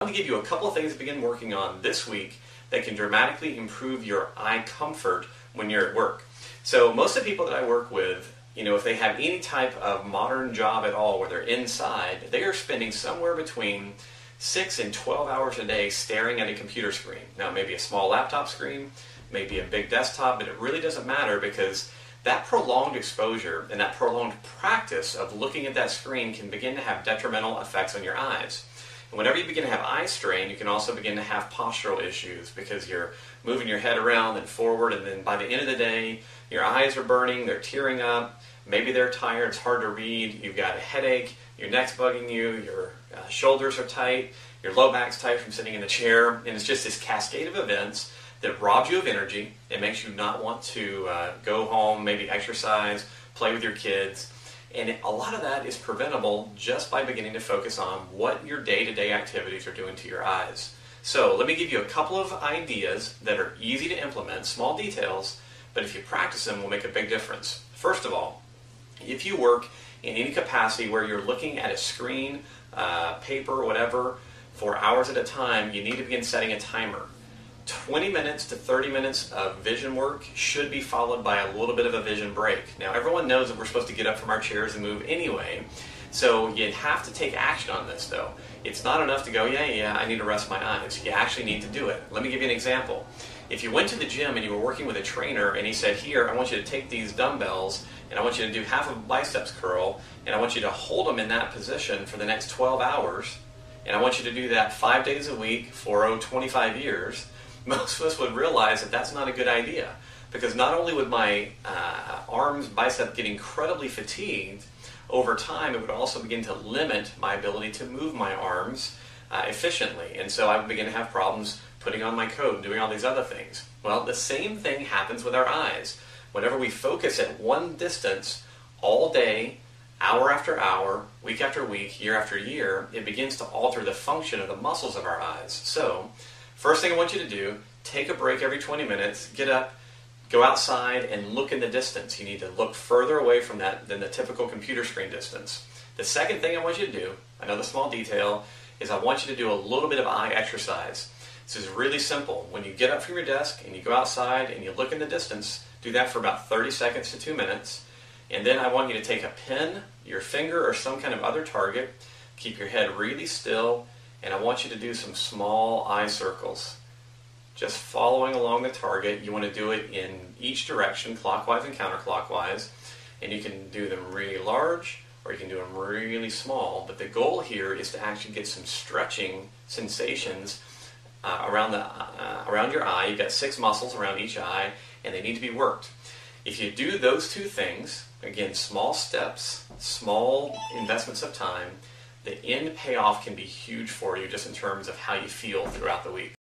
I'm going to give you a couple of things to begin working on this week that can dramatically improve your eye comfort when you're at work. So most of the people that I work with, if they have any type of modern job at all where they're inside, they are spending somewhere between 6 and 12 hours a day staring at a computer screen. Now, maybe a small laptop screen, maybe a big desktop, but it really doesn't matter because that prolonged exposure and that prolonged practice of looking at that screen can begin to have detrimental effects on your eyes. And whenever you begin to have eye strain, you can also begin to have postural issues because you're moving your head around and forward, and then by the end of the day, your eyes are burning, they're tearing up, maybe they're tired, it's hard to read, you've got a headache, your neck's bugging you, your shoulders are tight, your low back's tight from sitting in the chair, and it's just this cascade of events that robs you of energy. It makes you not want to go home, maybe exercise, play with your kids. And a lot of that is preventable just by beginning to focus on what your day-to-day activities are doing to your eyes. So let me give you a couple of ideas that are easy to implement, small details, but if you practice them will make a big difference. First of all, if you work in any capacity where you're looking at a screen, paper, whatever, for hours at a time, you need to begin setting a timer. 20 minutes to 30 minutes of vision work should be followed by a little bit of a vision break. Now, everyone knows that we're supposed to get up from our chairs and move anyway, so you have to take action on this, though. It's not enough to go, yeah, I need to rest my eyes. You actually need to do it. Let me give you an example. If you went to the gym and you were working with a trainer and he said, here, I want you to take these dumbbells and I want you to do half of a biceps curl and I want you to hold them in that position for the next 12 hours and I want you to do that 5 days a week for 25 years, most of us would realize that that's not a good idea, because not only would my arms, bicep get incredibly fatigued, over time it would also begin to limit my ability to move my arms efficiently, and so I would begin to have problems putting on my coat and doing all these other things. Well, the same thing happens with our eyes. Whenever we focus at one distance all day, hour after hour, week after week, year after year, it begins to alter the function of the muscles of our eyes. So, first thing I want you to do, take a break every 20 minutes, get up, go outside and look in the distance. You need to look further away from that than the typical computer screen distance. The second thing I want you to do, another small detail, is I want you to do a little bit of eye exercise. This is really simple. When you get up from your desk and you go outside and you look in the distance, do that for about 30 seconds to 2 minutes. And then I want you to take a pen, your finger, or some kind of other target, keep your head really still, and I want you to do some small eye circles. Just following along the target. You want to do it in each direction, clockwise and counterclockwise, and you can do them really large or you can do them really small, but the goal here is to actually get some stretching sensations around your eye. You've got 6 muscles around each eye, and they need to be worked. If you do those two things, again, small steps, small investments of time, the end payoff can be huge for you just in terms of how you feel throughout the week.